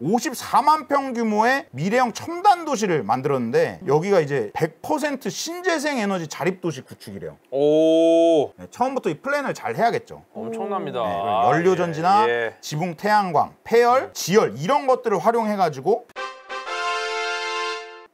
54만 평 규모의 미래형 첨단 도시를 만들었는데 여기가 이제 100% 신재생 에너지 자립 도시 구축이래요. 오. 네, 처음부터 이 플랜을 잘 해야겠죠. 엄청납니다. 네, 연료 전지나 예. 지붕 태양광, 폐열, 지열 이런 것들을 활용해가지고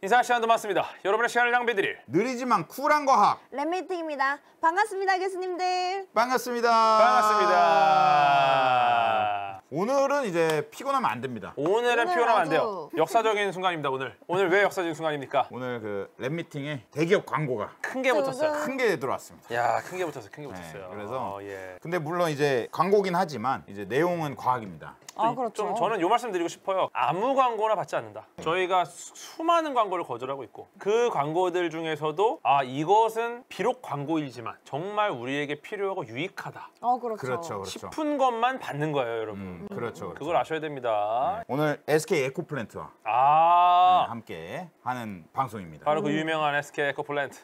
인사 시간도 많습니다. 여러분의 시간을 낭비드릴 느리지만 쿨한 과학 랩미팅입니다. 반갑습니다, 교수님들. 반갑습니다. 반갑습니다. 오늘은 이제 피곤하면 안 됩니다. 오늘은 오늘 피곤하면 안 아주- 돼요. 역사적인 순간입니다. 오늘 왜 역사적인 순간입니까? 오늘 그 랩미팅에 대기업 광고가 큰 게 붙었어요. 큰 게 들어왔습니다. 야, 큰 게 붙었어요. 큰 게 붙었어요. 네, 그래서 예. 근데 물론 이제 광고긴 하지만 이제 내용은 과학입니다. 아, 그렇죠. 좀 저는 요 말씀 드리고 싶어요. 아무 광고나 받지 않는다. 저희가 수많은 광고를 거절하고 있고 그 광고들 중에서도 이것은 비록 광고이지만 정말 우리에게 필요하고 유익하다 그렇죠. 그렇죠. 싶은 것만 받는 거예요, 여러분. 그렇죠. 그걸 아셔야 됩니다. 오늘 SK 에코플랜트와 함께 하는 방송입니다. 바로 그 유명한 SK 에코플랜트.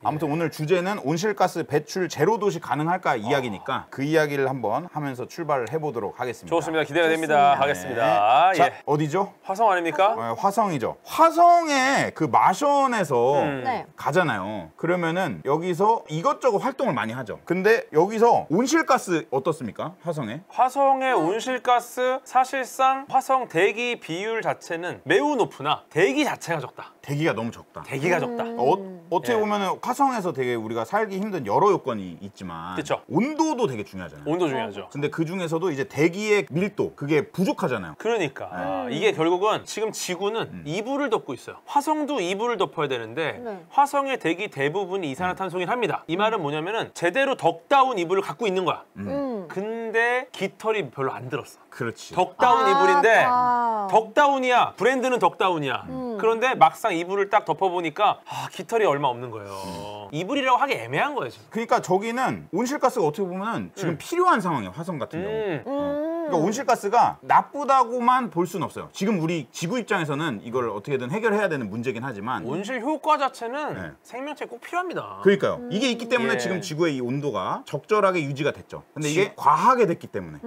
아무튼 오늘 주제는 온실가스 배출 제로 도시 가능할까 이야기니까 그 이야기를 한번 하면서 출발을 해보도록 하겠습니다. 좋습니다. 기대가 됩니다. 가겠습니다. 자, 예. 어디죠? 화성 아닙니까? 화성이죠. 화성에 그 마션에서 네. 가잖아요. 그러면은 여기서 이것저것 활동을 많이 하죠. 근데 여기서 온실가스 어떻습니까? 화성에? 화성의 온실가스 사실상 화성 대기 비율 자체는 매우 높으나 대기 자체가 적다. 대기가 너무 적다. 대기가 적다. 어떻게 예. 보면은 화성에서 되게 우리가 살기 힘든 여러 요건이 있지만 그쵸. 온도도 되게 중요하잖아요. 온도 중요하죠. 근데 그 중에서도 이제 대기의 밀도 그게 부족하잖아요. 그러니까 이게 결국은 지금 지구는 이불을 덮고 있어요. 화성도 이불을 덮어야 되는데 네. 화성의 대기 대부분이 이산화탄소긴 합니다. 이 말은 뭐냐면은 제대로 덕다운 이불을 갖고 있는 거야. 근데 깃털이 별로 안 들었어. 그렇지. 덕다운 이불인데 아. 덕다운이야. 브랜드는 덕다운이야. 그런데 막상 이불을 딱 덮어보니까 깃털이 얼마 없는 거예요. 이불이라고 하기 애매한 거예요, 지금. 그러니까 저기는 온실가스가 어떻게 보면은 지금 필요한 상황이에요. 화성 같은 경우. 그러니까 온실가스가 나쁘다고만 볼 수는 없어요. 지금 우리 지구 입장에서는 이걸 어떻게든 해결해야 되는 문제긴 하지만 온실 효과 자체는 네. 생명체에 꼭 필요합니다. 그러니까요. 이게 있기 때문에 예. 지금 지구의 이 온도가 적절하게 유지가 됐죠. 근데 이게 과하게 됐기 때문에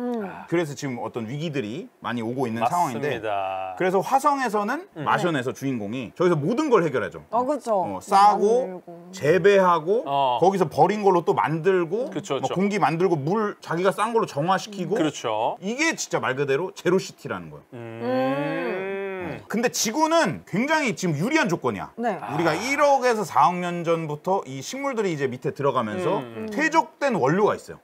그래서 지금 어떤 위기들이 많이 오고 있는 상황인데 맞습니다. 그래서 화성에서는 마션에서 주인공이 저기서 모든 걸 해결하죠. 그렇죠. 싸고 만들고. 재배하고 어. 거기서 버린 걸로 또 만들고 그쵸, 뭐 그쵸. 공기 만들고 물 자기가 싼 걸로 정화시키고 그렇죠. 이게 진짜 말 그대로 제로시티라는 거예요. 근데 지구는 굉장히 지금 유리한 조건이야. 네. 우리가 1억에서 4억 년 전부터 이 식물들이 이제 밑에 들어가면서 퇴적된 원료가 있어요.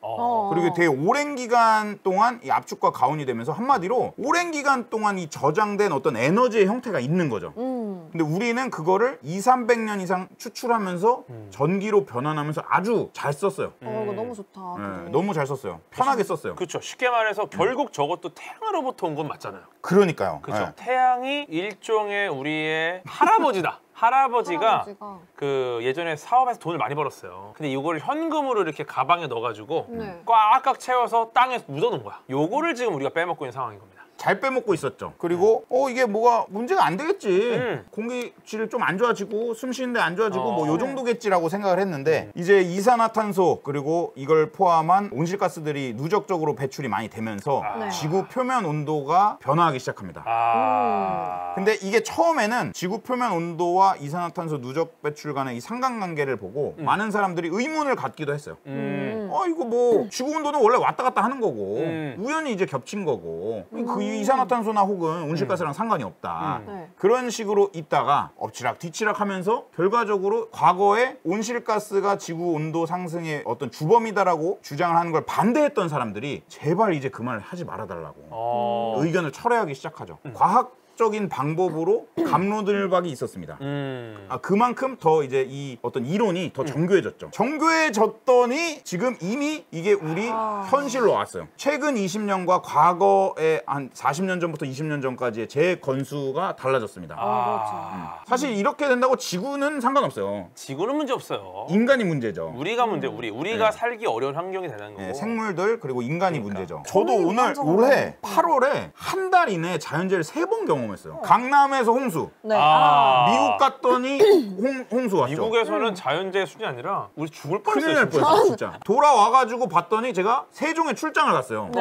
그리고 되게 오랜 기간 동안 이 압축과 가온이 되면서 한마디로 오랜 기간 동안 이 저장된 어떤 에너지의 형태가 있는 거죠. 근데 우리는 그거를 200~300년 이상 추출하면서 전기로 변환하면서 아주 잘 썼어요. 이거 너무 좋다. 네, 너무 잘 썼어요. 편하게 썼어요. 그렇죠. 쉽게 말해서 결국 저것도 태양으로부터 온 건 맞잖아요. 그러니까요. 그렇죠. 네. 태양이 일종의 우리의 할아버지다. 할아버지가 그 예전에 사업에서 돈을 많이 벌었어요. 근데 이거를 현금으로 이렇게 가방에 넣어가지고 네. 꽉꽉 채워서 땅에 묻어놓은 거야. 요거를 지금 우리가 빼먹고 있는 상황인 겁니다. 잘 빼먹고 있었죠. 그리고 이게 뭐가 문제가 안 되겠지. 공기 질이 좀 안 좋아지고 숨 쉬는데 안 좋아지고 뭐 요 정도겠지라고 생각을 했는데 이제 이산화탄소 그리고 이걸 포함한 온실가스들이 누적적으로 배출이 많이 되면서 네. 지구 표면 온도가 변화하기 시작합니다. 근데 이게 처음에는 지구 표면 온도와 이산화탄소 누적 배출 간의 이 상관관계를 보고 많은 사람들이 의문을 갖기도 했어요. 이거 뭐 지구 온도는 원래 왔다 갔다 하는 거고 우연히 이제 겹친 거고 그 이산화탄소나 혹은 온실가스랑 상관이 없다. 네. 그런 식으로 있다가 엎치락 뒤치락 하면서 결과적으로 과거에 온실가스가 지구 온도 상승의 어떤 주범이다라고 주장을 하는 걸 반대했던 사람들이 제발 이제 그 말 하지 말아달라고 의견을 철회하기 시작하죠. 과학적인 방법으로 갑로들박이 있었습니다. 그만큼 더 이제 이 어떤 이론이 더 정교해졌죠. 정교해졌더니 지금 이미 이게 우리 현실로 왔어요. 최근 20년과 과거의 한 40년 전부터 20년 전까지의 재건수가 달라졌습니다. 그렇죠. 사실 이렇게 된다고 지구는 상관없어요. 지구는 문제 없어요. 인간이 문제죠. 우리가 문제, 우리가 살기 어려운 환경이 되는 거고. 네, 생물들 그리고 인간이 그러니까. 문제죠. 저도 올해 8월에 한 달 이내에 자연재해를 3번 경험했어요. 경험했어요. 강남에서 홍수. 네. 아. 미국 갔더니 홍수 왔죠. 미국에서는 자연재해 수준이 아니라 우리 죽을 큰일 뻔했어요. 날 뻔했어요, 진짜. 돌아와가지고 봤더니 제가 세종에 출장을 갔어요.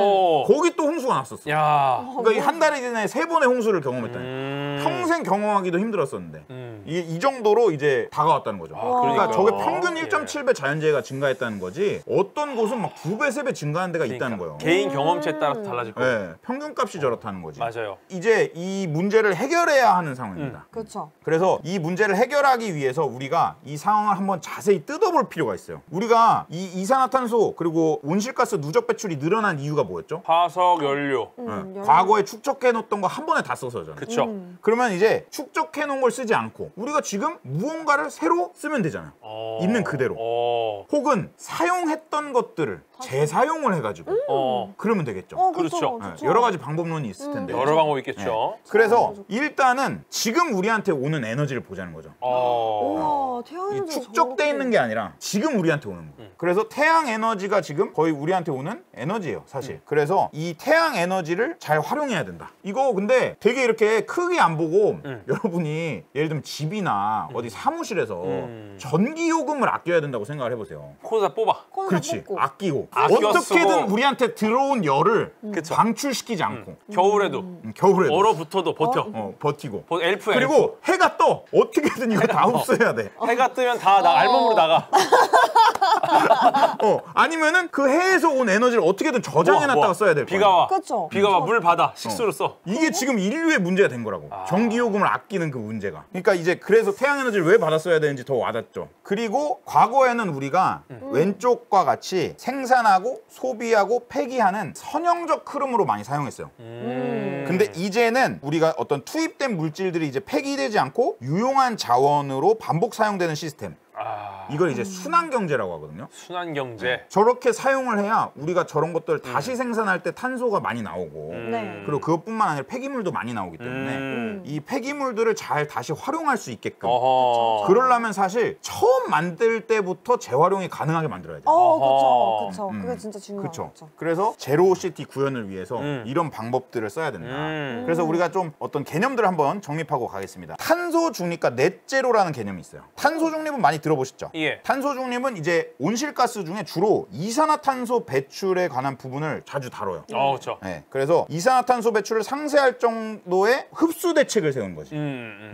거기 또 홍수가 났었어. 야. 그러니까 이 한 달 이내에 3번의 홍수를 경험했다니. 평생 경험하기도 힘들었었는데 이게 이 정도로 이제 다가왔다는 거죠. 그러니까 저게 평균 1.7배 자연재해가 증가했다는 거지 어떤 곳은 막 2배, 3배 증가한 데가 있다는 거예요. 개인 경험치에 따라서 달라질 거예요. 네, 평균값이 저렇다는 거지. 맞아요. 이제 이 문제를 해결해야 하는 상황입니다. 그렇죠. 그래서 이 문제를 해결하기 위해서 우리가 이 상황을 한번 자세히 뜯어볼 필요가 있어요. 우리가 이 이산화탄소 그리고 온실가스 누적 배출이 늘어난 이유가 뭐였죠? 화석 연료. 과거에 축적해 놓던 거 한 번에 다 써서잖아요. 그쵸. 그러면 이제 축적해 놓은 걸 쓰지 않고 우리가 지금 무언가를 새로 쓰면 되잖아요. 있는 그대로. 혹은 사용했던 것들을 재사용을 해가지고 그러면 되겠죠. 그렇죠. 네, 여러 가지 방법론이 있을 텐데. 여러 방법이 있겠죠. 그래서 일단은 지금 우리한테 오는 에너지를 보자는 거죠. 우와, 이 태양에너지 축적돼 있는 게 아니라 지금 우리한테 오는 거. 그래서 태양 에너지가 지금 거의 우리한테 오는 에너지예요, 사실. 그래서 이 태양 에너지를 잘 활용해야 된다. 이거 근데 되게 이렇게 크게 안 보고 여러분이 예를 들면 집이나 어디 사무실에서 전기 요금을 아껴야 된다고 생각을 해보세요. 코드다 뽑아. 그렇지, 아끼고 아껴 어떻게든 쓰고. 우리한테 들어온 열을 그쵸. 방출시키지 않고 겨울에도 겨울에도 얼어붙어도 버텨. 버티고 엘프. 그리고 해가 떠 어떻게든 이거 다 흡수해야 돼. 해가 뜨면 다 알몸으로 나가. 아니면은 그 해에서 온 에너지를 어떻게든 저장해놨다가 써야 될 거야. 비가 와. 그렇죠. 비가 와. 물 받아. 식수로 써. 이게 지금 인류의 문제가 된 거라고. 전기요금을 아끼는 그 문제가. 그러니까 이제 그래서 태양 에너지를 왜 받아 써야 되는지 더 와닿죠. 그리고 과거에는 우리가 왼쪽과 같이 생산하고 소비하고 폐기하는 선형적 흐름으로 많이 사용했어요. 근데 이제는 우리가 어떤 투입된 물질들이 이제 폐기되지 않고 유용한 자원으로 반복 사용되는 시스템. 이걸 이제 순환 경제라고 하거든요. 순환 경제. 저렇게 사용을 해야 우리가 저런 것들을 다시 생산할 때 탄소가 많이 나오고 네. 그리고 그것뿐만 아니라 폐기물도 많이 나오기 때문에 이 폐기물들을 잘 다시 활용할 수 있게끔 그러려면 사실 처음 만들 때부터 재활용이 가능하게 만들어야 돼요. 그렇죠. 그게 진짜 중요한 그렇죠. 거죠. 그래서 제로시티 구현을 위해서 이런 방법들을 써야 된다. 그래서 우리가 좀 어떤 개념들을 한번 정립하고 가겠습니다. 탄소 중립과 넷제로라는 개념이 있어요. 탄소 중립은 많이 들어보셨죠? 예. 탄소 중립은 이제 온실가스 중에 주로 이산화탄소 배출에 관한 부분을 자주 다뤄요. 그렇죠. 네, 그래서 이산화탄소 배출을 상쇄할 정도의 흡수 대책을 세운 거지.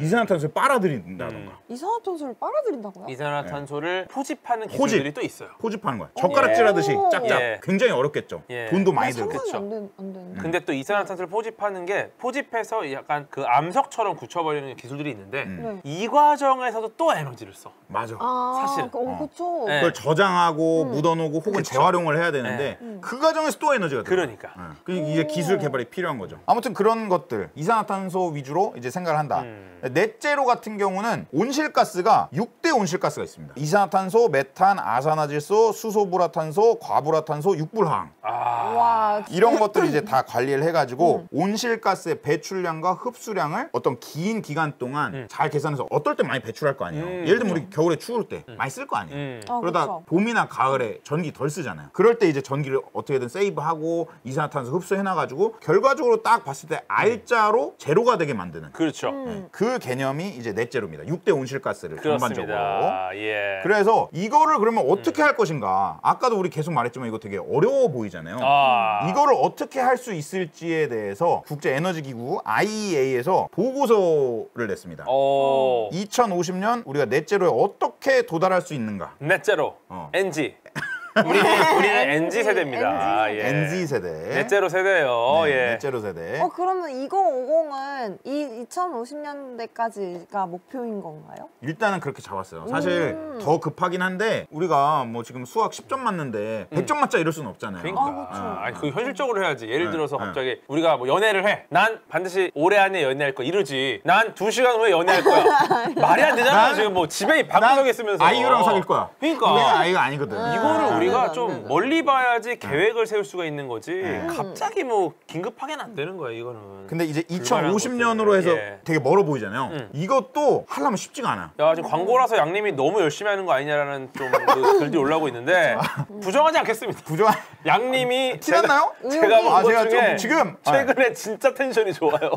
이산화탄소를 빨아들인다던가. 이산화탄소를 빨아들인다고요? 이산화탄소를 포집하는 기술들이 또 있어요. 포집하는 거야. 젓가락질하듯이 짝짝. 예. 굉장히 어렵겠죠. 예. 돈도 많이 들고. 상상이 안 되는. 근데 또 이산화탄소를 포집하는 게 포집해서 약간 그 암석처럼 굳혀버리는 기술들이 있는데 네. 이 과정에서도 또 에너지를 써. 맞아. 사실은. 그렇죠. 네. 그걸 저장하고 묻어놓고 혹은 재활용을 해야 되는데 그 과정에서 또 에너지가 들어요. 그러니까. 그러니까 이게 기술 개발이 필요한 거죠. 아무튼 그런 것들 이산화탄소 위주로 이제 생각을 한다. 넷제로 같은 경우는 온실가스가 6대 온실가스가 있습니다. 이산화탄소, 메탄, 아산화질소, 수소불화탄소, 과불화탄소, 육불화학. 와. 이런 것들을 이제 다 관리를 해가지고 온실가스의 배출량과 흡수량을 어떤 긴 기간 동안 잘 계산해서 어떨 때 많이 배출할 거 아니에요. 예를 들면 우리 겨울에 추울 때 많이 쓸 거 아니에요. 그러다 그렇죠. 봄이나 가을에 전기 덜 쓰잖아요. 그럴 때 이제 전기를 어떻게든 세이브하고 이산화탄소 흡수해놔가지고 결과적으로 딱 봤을 때 알짜로 제로가 되게 만드는 그렇죠. 그 개념이 이제 넷제로입니다. 6대 온실가스를 전반적으로. 그렇습니다. 예. 그래서 이거를 그러면 어떻게 할 것인가? 아까도 우리 계속 말했지만 이거 되게 어려워 보이잖아요. 이거를 어떻게 할 수 있을지에 대해서 국제에너지기구 IEA에서 보고서를 냈습니다. 2050년 우리가 넷제로에 어떻게 도달할 수 있는가? 넷제로. NG. 우리는 NG 세대입니다. 예. NZ 세대. 넷제로 세대예요. 네, 예. 넷제로 세대. 그러면 2050은 2050년대까지가 목표인 건가요? 일단은 그렇게 잡았어요. 사실 더 급하긴 한데 우리가 뭐 지금 수학 10점 맞는데 100점 맞자 이럴 수는 없잖아요. 그러니까. 그렇죠. 아니, 그 현실적으로 해야지. 예를 네, 들어서 네. 갑자기 우리가 뭐 연애를 해. 난 반드시 올해 안에 연애할 거야. 이러지. 난 2시간 후에 연애할 거야. 말이 안 되잖아. 난- 지금 뭐 집에 방구석에 있으면서. 아이유랑 사귈 거야. 그러니까. 근데 아이가 아니거든. 이거를 우리가 안 좀 되죠. 멀리 봐야지 계획을 세울 수가 있는 거지 네. 갑자기 뭐 긴급하게는 안 되는 거야 이거는. 근데 이제 불가능한 2050년으로 해서 것들. 예. 되게 멀어 보이잖아요. 이것도 하려면 쉽지가 않아요. 야 지금 광고라서 양님이 너무 열심히 하는 거 아니냐라는 좀 그 글들이 올라오고 있는데 부정하지 않겠습니다. 부정한 양님이 티났나요? 제가 본 아, 것 제가 중에 좀 지금 최근에 진짜 텐션이 좋아요.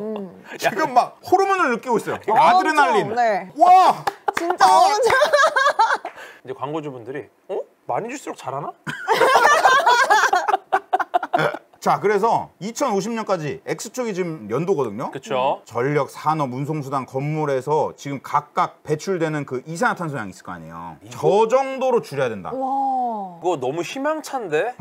지금 막 호르몬을 느끼고 있어요. 아드레날린. 엄청, 네. 와! 진짜 엄청. 이제 광고주분들이 많이 줄수록 잘하나? 자, 그래서 2050년까지 X축이 지금 연도거든요. 그렇죠. 전력, 산업, 운송수단, 건물에서 지금 각각 배출되는 그 이산화탄소량이 있을 거 아니에요. 저 정도로 줄여야 된다. 와. 이거 너무 희망찬데?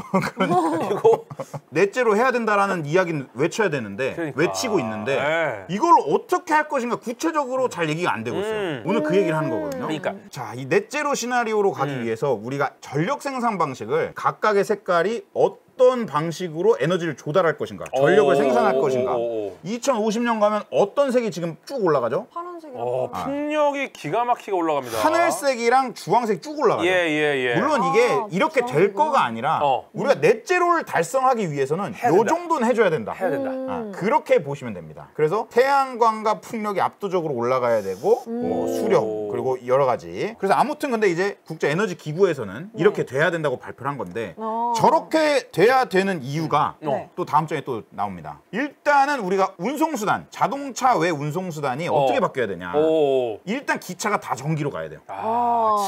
이거 넷째로 해야 된다라는 이야기는 외쳐야 되는데 그러니까. 외치고 있는데 네. 이걸 어떻게 할 것인가 구체적으로 잘 얘기가 안 되고 있어요. 오늘 그 얘기를 하는 거거든요. 그러니까. 자, 이 넷제로 시나리오로 가기 위해서 우리가 전력 생산 방식을 각각의 색깔이 어떤 방식으로 에너지를 조달할 것인가, 전력을 생산할 것인가. 2050년 가면 어떤 색이 지금 쭉 올라가죠? 파란색이랑 풍력이 기가 막히게 올라갑니다. 하늘색이랑 주황색 쭉 올라가죠. 예. 물론 이게 아, 이렇게 될 주황색이구나. 거가 아니라 어. 우리가 넷제로를 달성하기 위해서는 해야 요 된다. 정도는 해줘야 된다. 해야 된다. 그렇게 보시면 됩니다. 그래서 태양광과 풍력이 압도적으로 올라가야 되고 뭐 수력 그리고 여러 가지. 그래서 아무튼 근데 이제 국제 에너지 기구에서는 이렇게 돼야 된다고 발표를 한 건데 저렇게 돼야 되는 이유가 네. 또 다음 주에 또 나옵니다. 일단은 우리가 운송수단, 자동차 외 운송수단이 어떻게 바뀌어야 되냐. 오. 일단 기차가 다 전기로 가야 돼요.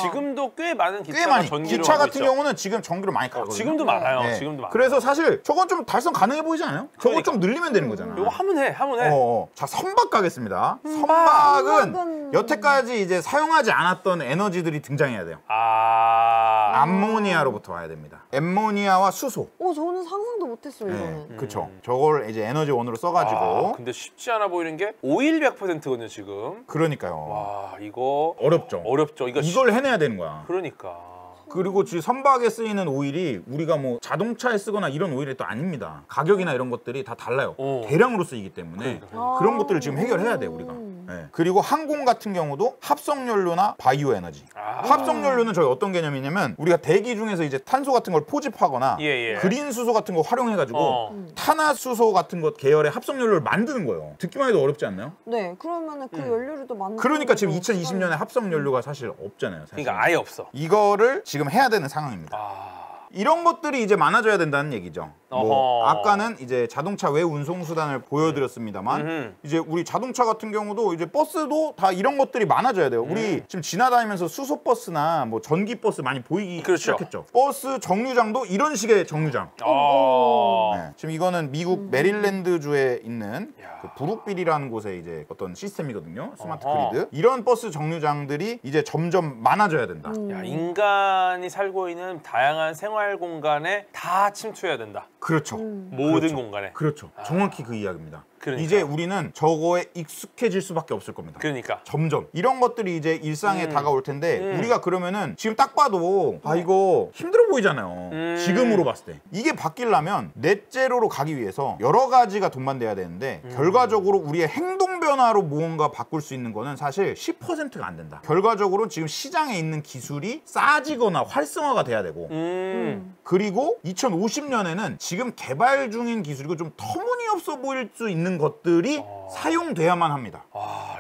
지금도 꽤 많은 기차가 꽤 많이. 전기로 기차 가고 같은 있죠. 경우는 지금 전기로 많이 가거든요. 지금도 많아요. 네. 지금도 많아요. 그래서 사실 저건 좀 달성 가능해 보이지 않아요? 저거 그러니까. 좀 늘리면 되는 거잖아. 이거 하면 해. 자, 선박 가겠습니다. 선박은 선박은- 여태까지 이제 사용하지 않았던 에너지들이 등장해야 돼요. 암모니아로부터 와야 됩니다. 엠모니아와 수소. 저는 상상도 못했어요 이거는. 그쵸. 저걸 이제 에너지원으로 써가지고. 근데 쉽지 않아 보이는 게 오일 100%거든요 지금. 그러니까요. 와 이거 어렵죠. 어렵죠. 이거 이걸 해내야 되는 거야. 그러니까. 그리고 지금 선박에 쓰이는 오일이 우리가 뭐 자동차에 쓰거나 이런 오일이 또 아닙니다. 가격이나 이런 것들이 다 달라요. 대량으로 쓰이기 때문에 그러니까. 그런 것들을 지금 해결해야 돼 우리가. 네. 그리고 항공 같은 경우도 합성연료나 바이오 에너지. 합성연료는 저희 어떤 개념이냐면 우리가 대기 중에서 이제 탄소 같은 걸 포집하거나 예. 그린 수소 같은 거 활용해가지고 음. 탄화수소 같은 것 계열의 합성연료를 만드는 거예요. 듣기만 해도 어렵지 않나요? 네, 그러면은 그 연료를 또 만들. 그러니까 지금 2020년에 합성연료가 사실 없잖아요. 사실. 그러니까 아예 없어. 이거를 지금 해야 되는 상황입니다. 이런 것들이 이제 많아져야 된다는 얘기죠. 뭐 어허. 아까는 이제 자동차 외 운송수단을 보여드렸습니다만 이제 우리 자동차 같은 경우도 이제 버스도 다 이런 것들이 많아져야 돼요. 우리 지금 지나다니면서 수소 버스나 뭐 전기 버스 많이 보이기 그렇죠. 시작했죠. 버스 정류장도 이런 식의 정류장. 네. 지금 이거는 미국 메릴랜드주에 있는 그 브룩빌이라는 곳에 이제 어떤 시스템이거든요. 스마트 어허. 그리드. 이런 버스 정류장들이 이제 점점 많아져야 된다. 야, 인간이 살고 있는 다양한 생활 공간에 다 침투해야 된다. 그렇죠. 모든 그렇죠. 공간에. 그렇죠. 정확히 그 이야기입니다. 그러니까요. 이제 우리는 저거에 익숙해질 수밖에 없을 겁니다. 그러니까. 점점 이런 것들이 이제 일상에 다가올 텐데 우리가 그러면은 지금 딱 봐도 이거 힘들어 보이잖아요. 지금으로 봤을 때 이게 바뀌려면 넷제로로 가기 위해서 여러 가지가 동반돼야 되는데 결과적으로 우리의 행동 변화로 무언가 바꿀 수 있는 거는 사실 10%가 안 된다. 결과적으로 지금 시장에 있는 기술이 싸지거나 활성화가 돼야 되고 그리고 2050년에는 지금 개발 중인 기술이고 좀 터무니없어 보일 수 있는 것들이 사용돼야만 합니다.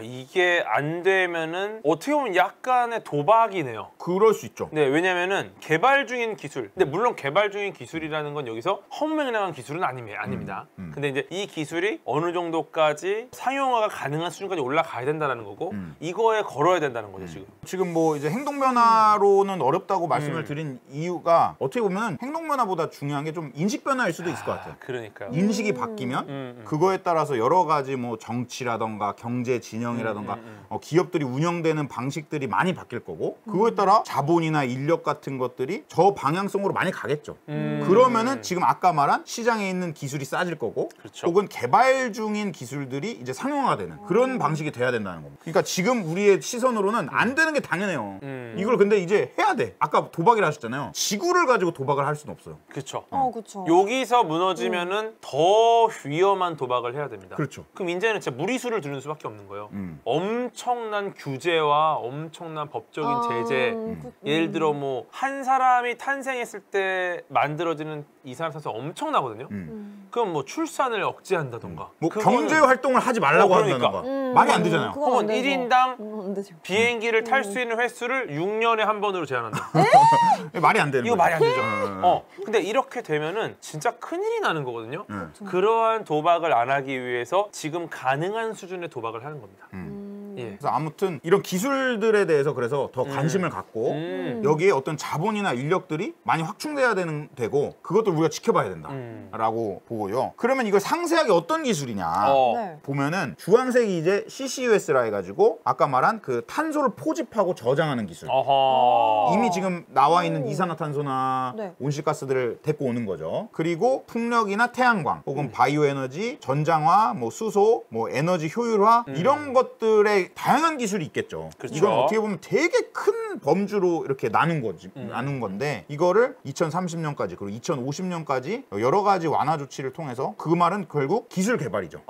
이게 안 되면은 어떻게 보면 약간의 도박이네요. 그럴 수 있죠. 네, 왜냐면은 개발 중인 기술. 근데 물론 개발 중인 기술이라는 건 여기서 허무맹랑한 기술은 아닙니다. 근데 이제 이 기술이 어느 정도까지 상용화가 가능한 수준까지 올라가야 된다는 거고 이거에 걸어야 된다는 거죠, 지금. 지금 뭐 이제 행동 변화로는 어렵다고 말씀을 드린 이유가 어떻게 보면 행동 변화보다 중요한 게 좀 인식 변화일 수도 있을 것 같아요. 그러니까요. 인식이 바뀌면 그거에 따라서 여러 가지 뭐 정치라던가 경제 진영이라던가 기업들이 운영되는 방식들이 많이 바뀔 거고 그거에 따라 자본이나 인력 같은 것들이 저 방향성으로 많이 가겠죠. 그러면은 지금 아까 말한 시장에 있는 기술이 싸질 거고 그렇죠. 혹은 개발 중인 기술들이 이제 상용화되는 그런 방식이 돼야 된다는 겁니다. 그러니까 지금 우리의 시선으로는 안 되는 게 당연해요. 이걸 근데 이제 해야 돼. 아까 도박이라 하셨잖아요. 지구를 가지고 도박을 할 수는 없어요. 그렇죠. 그렇죠. 여기서 무너지면은 더 위험한 도박을 해야 됩니다. 그렇죠. 그럼 이제는 진짜 무리수를 두는 수밖에 없는 거예요. 엄청난 규제와 엄청난 법적인 제재. 그, 예를 들어 뭐 한 사람이 탄생했을 때 만들어지는 이산화탄소 엄청나거든요. 그럼 뭐 출산을 억제한다던가. 뭐 그거는- 경제 활동을 하지 말라고 그러니까. 한다던가. 말이 안 되잖아요. 그건 안 혹은 되죠. 1인당 안 되죠. 비행기를 탈 수 있는 횟수를 6년에 한 번으로 제한한다. 말이 안 되는 이거 거죠. 말이 안 되죠. 근데 이렇게 되면은 진짜 큰일이 나는 거거든요. 그러한 도박을 안 하기 위해서 지금 가능한 수준의 도박을 하는 겁니다. 예. 그래서 아무튼 이런 기술들에 대해서 그래서 더 관심을 갖고 여기에 어떤 자본이나 인력들이 많이 확충돼야 되고 그것도 우리가 지켜봐야 된다라고 보고요. 그러면 이걸 상세하게 어떤 기술이냐 네. 보면은 주황색이 이제 CCUS라 해가지고 아까 말한 그 탄소를 포집하고 저장하는 기술. 어허. 이미 지금 나와 있는 이산화탄소나 네. 온실가스들을 데리고 오는 거죠. 그리고 풍력이나 태양광 혹은 바이오 에너지, 전장화, 뭐 수소, 뭐 에너지 효율화 이런 것들의 다양한 기술이 있겠죠. 그렇죠. 이건 어떻게 보면 되게 큰 범주로 이렇게 나눈 건데 이거를 2030년까지 그리고 2050년까지 여러 가지 완화 조치를 통해서 그 말은 결국 기술 개발이죠.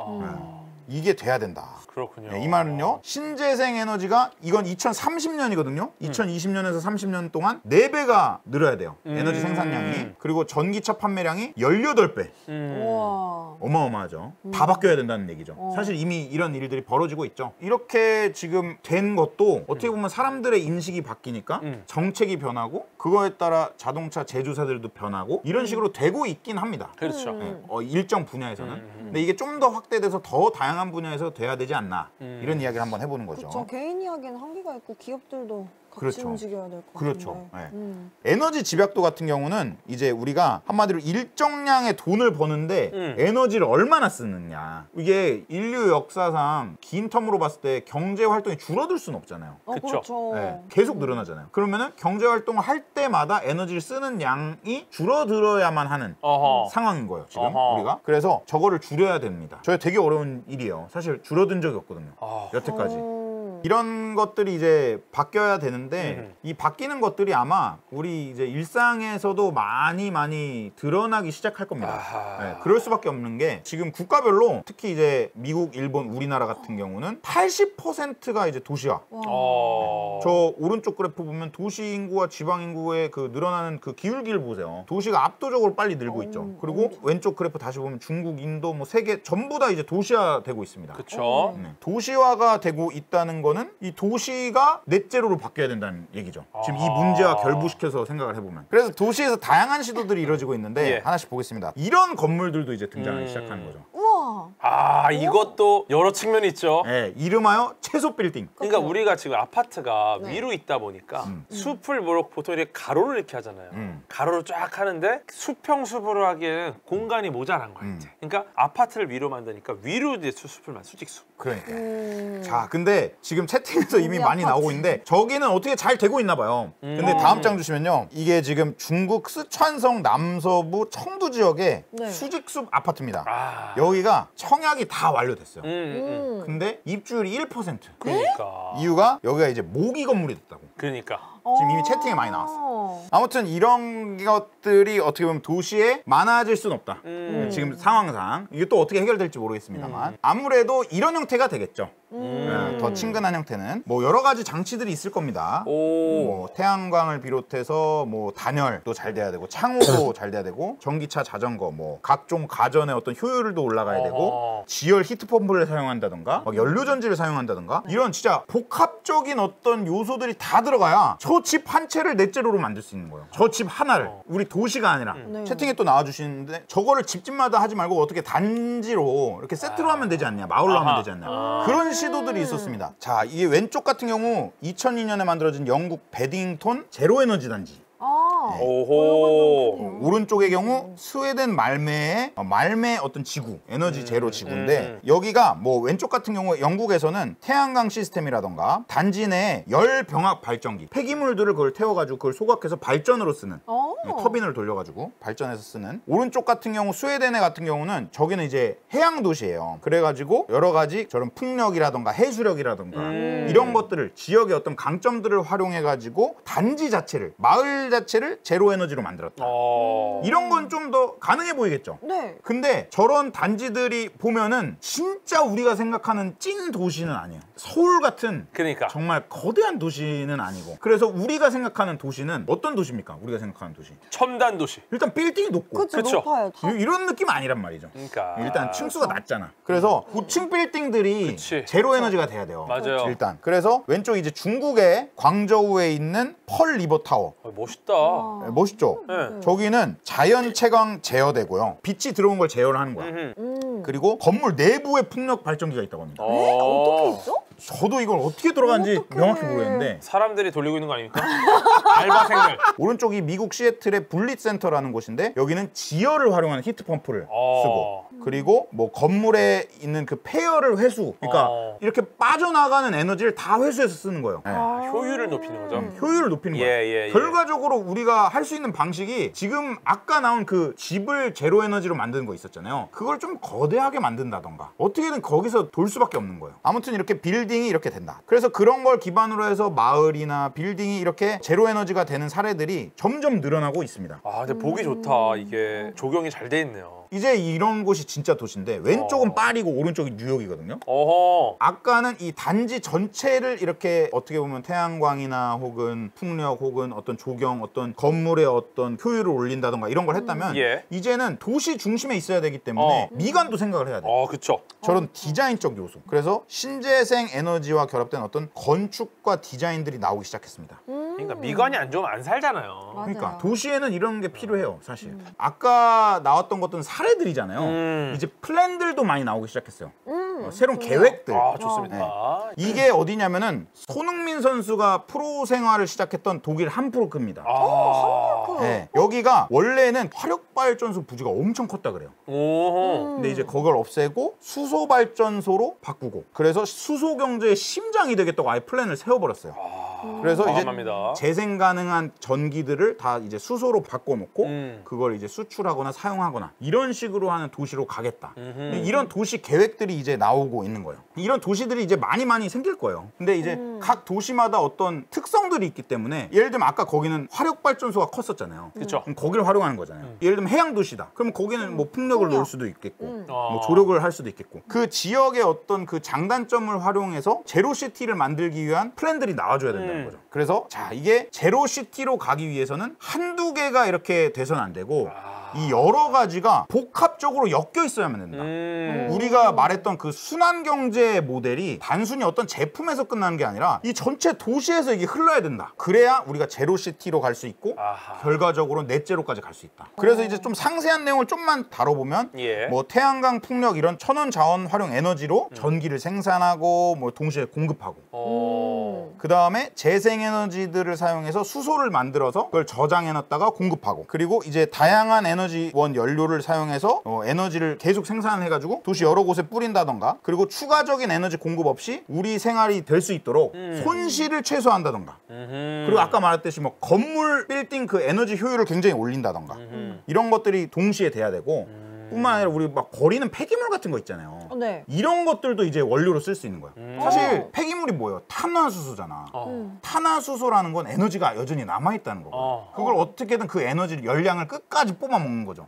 이게 돼야 된다. 그렇군요. 네, 이 말은요. 신재생 에너지가 이건 2030년이거든요. 2020년에서 30년 동안 4배가 늘어야 돼요. 에너지 생산량이. 그리고 전기차 판매량이 18배. 우와. 어마어마하죠. 다 바뀌어야 된다는 얘기죠. 사실 이미 이런 일들이 벌어지고 있죠. 이렇게 지금 된 것도 어떻게 보면 사람들의 인식이 바뀌니까 정책이 변하고 그거에 따라 자동차 제조사들도 변하고 이런 식으로 되고 있긴 합니다. 그렇죠. 네, 일정 분야에서는. 근데 이게 좀 더 확대돼서 더 다양한 분야에서 돼야 되지 않나. 이런 이야기를 한번 해보는 거죠. 그렇죠. 개인이 하기엔 한계가 있고 기업들도 같이 그렇죠. 움직여야 될 것 같은데. 그렇죠. 네. 에너지 집약도 같은 경우는 이제 우리가 한마디로 일정량의 돈을 버는데 에너지를 얼마나 쓰느냐. 이게 인류 역사상 긴 텀으로 봤을 때 경제 활동이 줄어들 수는 없잖아요. 그쵸. 그렇죠. 네, 계속 늘어나잖아요. 그러면은 경제 활동을 할 때마다 에너지를 쓰는 양이 줄어들어야만 하는 어허. 상황인 거예요. 지금 어허. 우리가. 그래서 저거를 줄여야 됩니다. 저희 되게 어려운 일이에요. 사실 줄어든 적이 없거든요. 여태까지. 이런 것들이 이제 바뀌어야 되는데 이 바뀌는 것들이 아마 우리 이제 일상에서도 많이 드러나기 시작할 겁니다. 네, 그럴 수밖에 없는 게 지금 국가별로 특히 이제 미국, 일본, 우리나라 같은 경우는 80%가 이제 도시화. 저 오른쪽 그래프 보면 도시 인구와 지방 인구의 그 늘어나는 그 기울기를 보세요. 도시가 압도적으로 빨리 늘고 있죠. 그리고 왼쪽 그래프 다시 보면 중국, 인도, 뭐 세계 전부 다 이제 도시화되고 있습니다. 그렇죠. 네. 도시화가 되고 있다는 거는 이 도시가 넷제로로 바뀌어야 된다는 얘기죠. 지금 이 문제와 결부시켜서 생각을 해보면. 그래서 도시에서 다양한 시도들이 이루어지고 있는데 예. 하나씩 보겠습니다. 이런 건물들도 이제 등장하기 시작하는 거죠. 우와. 이것도 여러 측면이 있죠. 네, 이름하여 채소 빌딩. 그러니까 우리가 지금 아파트가 네. 위로 있다 보니까 숲을 보통 이렇게 가로를 이렇게 하잖아요. 가로를 쫙 하는데 수평숲으로 하기에는 공간이 모자란 거야. 이제. 그러니까 아파트를 위로 만드니까 위로 이제 숲을 수직숲. 그러니까. 자, 근데 지금 채팅에서 이미 우리 많이 아파트. 나오고 있는데 저기는 어떻게 잘 되고 있나 봐요. 근데 다음 장 주시면요. 이게 지금 중국 스촨성 남서부 청두 지역의 네. 수직숲 아파트입니다. 여기가 청약이 다 완료됐어요. 근데 입주율이 1%. 그러니까. 이유가 여기가 이제 모기 건물이 됐다고. 그러니까. 지금 이미 채팅에 많이 나왔어. 아무튼 이런 것들이 어떻게 보면 도시에 많아질 수는 없다. 지금 상황상 이게 또 어떻게 해결될지 모르겠습니다만 아무래도 이런 형태가 되겠죠. 더 친근한 형태는 뭐 여러 가지 장치들이 있을 겁니다. 뭐 태양광을 비롯해서 뭐 단열도 잘 돼야 되고 창호도 잘 돼야 되고 전기차, 자전거, 뭐 각종 가전의 어떤 효율도 올라가야 되고 지열 히트펌프를 사용한다던가 막 연료전지를 사용한다던가 이런 진짜 복합적인 어떤 요소들이 다 들어가야 저 집 한 채를 넷제로로 만들 수 있는 거예요. 저 집 하나를 우리 도시가 아니라 네. 채팅에 또 나와주시는데 저거를 집집마다 하지 말고 어떻게 단지로 이렇게 세트로 하면 되지 않냐, 마을로 하면 되지 않냐 그런 시도들이 있었습니다. 자, 이게 왼쪽 같은 경우 2002년에 만들어진 영국 베딩턴 제로에너지 단지. 오호. 오른쪽의 경우 스웨덴 말메의 말메 어떤 지구, 에너지 제로 지구인데 여기가 뭐 왼쪽 같은 경우 영국에서는 태양광 시스템이라던가 단지 내 열 병합 발전기, 폐기물들을 그걸 태워가지고 그걸 소각해서 발전으로 쓰는 터빈을 돌려가지고 발전해서 쓰는. 오른쪽 같은 경우 스웨덴의 같은 경우는 저기는 이제 해양 도시예요. 그래가지고 여러 가지 저런 풍력이라던가 해수력이라던가 이런 것들을 지역의 어떤 강점들을 활용해가지고 단지 자체를 마을 자체를 폐를 제로 에너지로 만들었다. 이런 건 좀 더 가능해 보이겠죠. 네. 근데 저런 단지들이 보면은 진짜 우리가 생각하는 찐 도시는 아니에요. 서울 같은 그러니까. 정말 거대한 도시는 아니고. 그래서 우리가 생각하는 도시는 어떤 도시입니까? 우리가 생각하는 도시. 첨단 도시. 일단 빌딩이 높고 그쵸, 그쵸. 높아요. 다. 이런 느낌 아니란 말이죠. 그러니까. 일단 층수가 낮잖아. 그래서 고층 빌딩들이 그치. 제로 에너지가 돼야 돼요. 맞아요. 일단. 그래서 왼쪽 이제 중국의 광저우에 있는 펄 리버 타워. 멋있다. 와. 멋있죠? 네. 저기는 자연 채광 제어되고요. 빛이 들어온 걸 제어를 하는 거야. 그리고 건물 내부에 풍력 발전기가 있다고 합니다. 어떻게 있죠? 저도 이걸 어떻게 들어간지 어떡해. 명확히 모르겠는데 사람들이 돌리고 있는 거 아닙니까? 알바생들. 오른쪽이 미국 시애틀의 분리센터라는 곳인데 여기는 지열을 활용하는 히트펌프를 쓰고 그리고 뭐 건물에 있는 그 폐열을 회수 그러니까 이렇게 빠져나가는 에너지를 다 회수해서 쓰는 거예요. 네. 효율을 높이는 거죠. 효율을 높이는 거예요. 예. 결과적으로 우리가 할 수 있는 방식이 지금 아까 나온 그 집을 제로 에너지로 만드는 거 있었잖아요. 그걸 좀 거대하게 만든다던가 어떻게든 거기서 돌 수밖에 없는 거예요. 아무튼 이렇게 빌딩이 이렇게 된다. 그래서 그런 걸 기반으로 해서 마을이나 빌딩이 이렇게 제로 에너지가 되는 사례들이 점점 늘어나고 있습니다. 아, 근데 보기 좋다. 이게 조경이 잘 돼 있네요. 이제 이런 곳이 진짜 도시인데 왼쪽은 파리고 오른쪽이 뉴욕이거든요. 어허. 아까는 이 단지 전체를 이렇게 어떻게 보면 태양광이나 혹은 풍력 혹은 어떤 조경 어떤 건물의 어떤 효율을 올린다던가 이런 걸 했다면 예. 이제는 도시 중심에 있어야 되기 때문에 미관도 생각을 해야 돼요. 그쵸. 저런 디자인적 요소. 그래서 신재생 에너지와 결합된 어떤 건축과 디자인들이 나오기 시작했습니다. 그러니까 미관이 안 좋으면 안 살잖아요. 맞아요. 그러니까 도시에는 이런 게 필요해요, 사실. 아까 나왔던 것들은 사례들이잖아요. 이제 플랜들도 많이 나오기 시작했어요. 새로운 좋네요. 계획들. 아, 좋습니다. 이게 어디냐면은 손흥민 선수가 프로 생활을 시작했던 독일 함부르크입니다. 네, 여기가 원래는 화력발전소 부지가 엄청 컸다 그래요. 오호. 근데 이제 그걸 없애고 수소 발전소로 바꾸고 그래서 수소 경제의 심장이 되겠다고 아예 플랜을 세워버렸어요. 그래서 이제 과감합니다. 재생 가능한 전기들을 다 이제 수소로 바꿔놓고 그걸 이제 수출하거나 사용하거나 이런 식으로 하는 도시로 가겠다. 이런 도시 계획들이 이제 나오고 있는 거예요. 이런 도시들이 이제 많이 생길 거예요. 근데 이제 각 도시마다 어떤 특성들이 있기 때문에 예를 들면 아까 거기는 화력 발전소가 컸었잖아요. 그쵸. 그럼 거기를 활용하는 거잖아요. 예를 들면 해양 도시다. 그럼 거기는 뭐 풍력을 놓을 수도 있겠고 뭐 어. 조력을 할 수도 있겠고 그 지역의 어떤 그 장단점을 활용해서 제로시티를 만들기 위한 플랜들이 나와줘야 된다는 거죠. 그래서 자 이게 제로시티로 가기 위해서는 한두 개가 이렇게 돼서는 안 되고 이 여러 가지가 복합적으로 엮여 있어야만 된다. 우리가 말했던 그 순환경제 모델이 단순히 어떤 제품에서 끝나는 게 아니라 이 전체 도시에서 이게 흘러야 된다. 그래야 우리가 제로시티로 갈 수 있고 아하. 결과적으로 넷제로까지 갈 수 있다. 그래서 이제 좀 상세한 내용을 좀만 다뤄보면 예. 뭐 태양광, 풍력 이런 천연 자원 활용 에너지로 전기를 생산하고 뭐 동시에 공급하고 그 다음에 재생에너지들을 사용해서 수소를 만들어서 그걸 저장해놨다가 공급하고 그리고 이제 다양한 에너지원 연료를 사용해서 에너지를 계속 생산해가지고 도시 여러 곳에 뿌린다던가 그리고 추가적인 에너지 공급 없이 우리 생활이 될 수 있도록 손실을 최소화한다던가 그리고 아까 말했듯이 뭐 건물 빌딩 그 에너지 효율을 굉장히 올린다던가 이런 것들이 동시에 돼야 되고 뿐만 아니라 우리 막 버리는 폐기물 같은 거 있잖아요. 네. 이런 것들도 이제 원료로 쓸 수 있는 거예요. 사실 폐기물이 뭐예요? 탄화수소잖아. 탄화수소라는 건 에너지가 여전히 남아있다는 거고 그걸 어떻게든 그 에너지 열량을 끝까지 뽑아 먹는 거죠.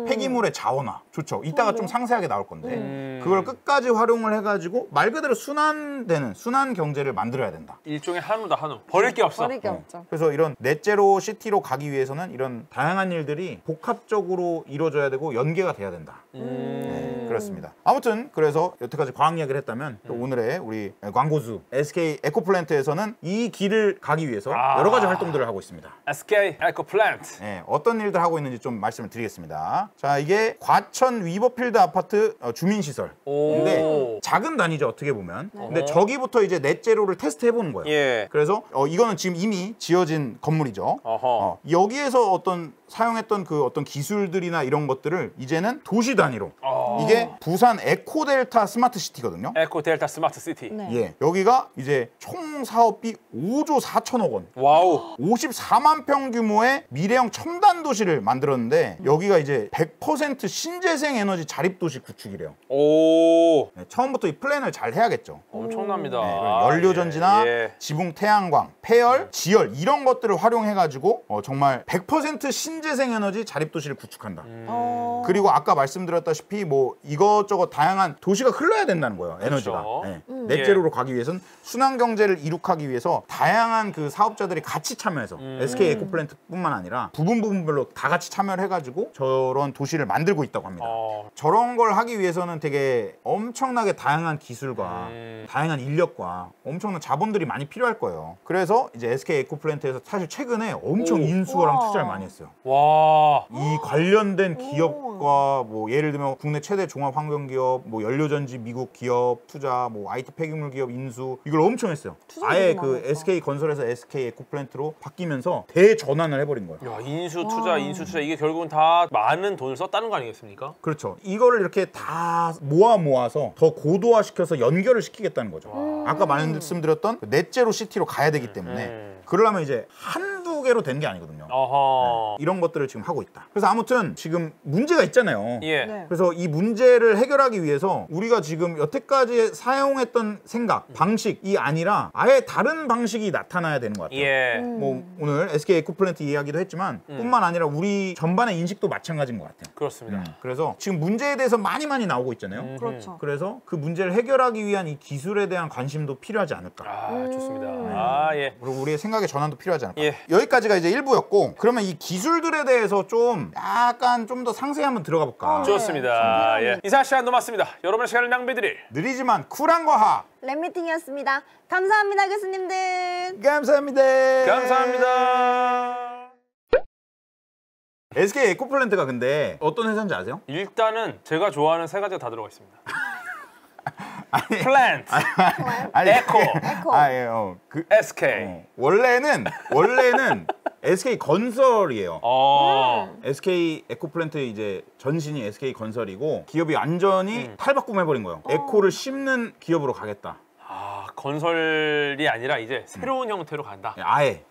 폐기물의 자원화 좋죠. 이따가 좀 상세하게 나올 건데 그걸 끝까지 활용을 해가지고 말 그대로 순환되는 순환 경제를 만들어야 된다. 일종의 한우다, 한우. 버릴 게 없어. 버릴 게 없죠. 그래서 이런 넷제로 시티로 가기 위해서는 이런 다양한 일들이 복합적으로 이루어져야 되고 연계가 돼야 된다. 네, 그렇습니다. 아무튼 그래서 여태까지 과학 이야기를 했다면 또 오늘의 우리 광고주 SK 에코플랜트에서는 이 길을 가기 위해서 여러 가지 활동들을 하고 있습니다. SK 에코플랜트. 네, 어떤 일들 하고 있는지 좀 말씀을 드리겠습니다. 자, 이게 과천 위버필드 아파트 주민시설인데 작은 단위죠, 어떻게 보면. 근데 저기부터 이제 넷제로를 테스트 해보는 거예요. 예. 그래서 이거는 지금 이미 지어진 건물이죠. 어허. 여기에서 어떤 사용했던 그 어떤 기술들이나 이런 것들을 이제는 도시 단위로 어. 이게 부산 에코델타 스마트 시티거든요. 에코 델타 스마트 시티. 네. 예, 여기가 이제 총 사업비 5조 4천억 원. 와우. 54만 평 규모의 미래형 첨단 도시를 만들었는데 여기가 이제 100% 신재생 에너지 자립 도시 구축이래요. 오. 네, 처음부터 이 플랜을 잘 해야겠죠. 엄청납니다. 네, 그리고 연료 전지나 예. 지붕 태양광, 폐열, 지열 이런 것들을 활용해가지고 정말 100% 신재생 에너지 자립 도시를 구축한다. 그리고 아까 말씀드렸다시피 뭐 이것저것 다양한 도시가 흘러야 된다는 거예요. 에너지가. 그렇죠. 네. 넷제로로 가기 위해서는 순환 경제를 이룩하기 위해서 다양한 그 사업자들이 같이 참여해서 SK 에코플랜트뿐만 아니라 부분별로 다 같이 참여를 해가지고 저런 도시를 만들고 있다고 합니다. 저런 걸 하기 위해서는 되게 엄청나게 다양한 기술과 다양한 인력과 엄청난 자본들이 많이 필요할 거예요. 그래서 이제 SK 에코플랜트에서 사실 최근에 엄청 인수랑 우와. 투자를 많이 했어요. 와. 이 관련된 기업과 뭐 예를 들면 국내 최대 종합 환경기업, 뭐 연료전지 미국 기업 투자, 뭐 IT 폐기물 기업 인수 이걸 엄청 했어요. 투자들이 아예 그 많았다. SK 건설에서 SK 에코플랜트로 바뀌면서 대전환을 해버린 거예요. 야, 인수 투자 이게 결국은 다 많은 돈을 썼다는 거 아니겠습니까? 그렇죠. 이거를 이렇게 다 모아서 더 고도화시켜서 연결을 시키겠다는 거죠. 아까 말씀드렸던 그 넷제로 시티로 가야 되기 때문에 그러려면 이제 한두 개로 된 게 아니거든요. 어허. 이런 것들을 지금 하고 있다. 그래서 아무튼 지금 문제가 있잖아요. 예. 네. 그래서 이 문제를 해결하기 위해서 우리가 지금 여태까지 사용했던 생각, 방식이 아니라 아예 다른 방식이 나타나야 되는 것 같아요. 예. 뭐 오늘 SK 에코플랜트 이야기도 했지만 뿐만 아니라 우리 전반의 인식도 마찬가지인 것 같아요. 그렇습니다. 그래서 지금 문제에 대해서 많이 나오고 있잖아요. 그렇죠. 그래서 그 문제를 해결하기 위한 이 기술에 대한 관심도 필요하지 않을까. 아, 좋습니다. 아, 예. 그리고 우리의 생각의 전환도 필요하지 않을까. 예. 여기까지가 이제 1부였고 그러면 이 기술들에 대해서 좀 약간 좀 더 상세히 한번 들어가 볼까. 좋습니다. 예. 이사 시간 남았습니다. 여러분의 시간을 낭비드릴 느리지만 쿨한 과학. 랩미팅이었습니다. 감사합니다, 교수님들. 감사합니다. 감사합니다. SK 에코플랜트가 근데 어떤 회사인지 아세요? 일단은 제가 좋아하는 세 가지가 다 들어가 있습니다. 플랜트, 아니, 에코, 그 SK. 원래는 SK 건설이에요. SK 에코플랜트 이제 전신이 SK 건설이고 기업이 완전히 탈바꿈해버린 거예요. 에코를 씹는 기업으로 가겠다. 아, 건설이 아니라 이제 새로운 형태로 간다. 아예